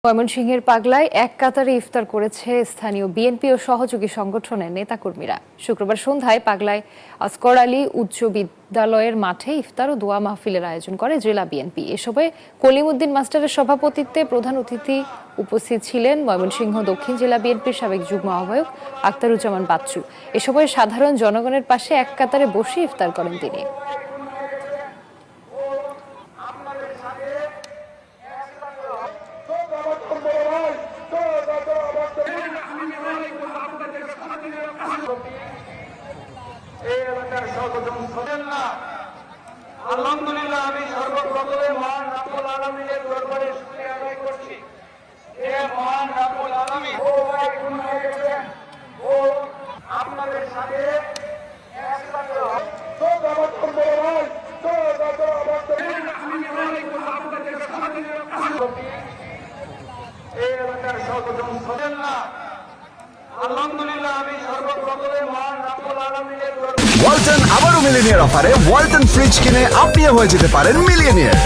ময়মনসিংহের পাগলায় এক কাতারে ইফতার করেছে স্থানীয় বিএনপি ও সহযোগী সংগঠনের নেতাকর্মীরা। শুক্রবার সন্ধ্যায় পাগলায় আসগর আলী উচ্চ বিদ্যালয়ের মাঠে ইফতার ও দোয়া মাহফিলের আয়োজন করে জেলা বিএনপি। এসবে কলিমউদ্দিন মাস্টারের সভাপতিত্বে প্রধান অতিথি উপস্থিত ছিলেন ময়মনসিংহ দক্ষিণ জেলা বিএনপির সাবেক যুগ্ম আহ্বায়ক আখতারুজ্জামান বাচ্চু। এ সময় সাধারণ জনগণের পাশে এক কাতারে বসে ইফতার করেন তিনি। আলহামদুলিল্লাহ, আমি সর্বপ্রথমে মহান রাব্বুল আলামিনের দরবারে শুকরিয়া আদায় করছি। হে মহান রাব্বুল আলামিন, ও আপনাদের সাথে এই এলাকার সর্বজন আলহামদুলিল্লাহ, আমি সর্বপ্রথমে মহান রাব্বুল আলামিনের ওয়ালটন আবারও মিলিনিয়ার অফারে ওয়ালটন ফ্রিজ কিনে আপনিও হয়ে যেতে পারেন মিলিয়নিয়ার।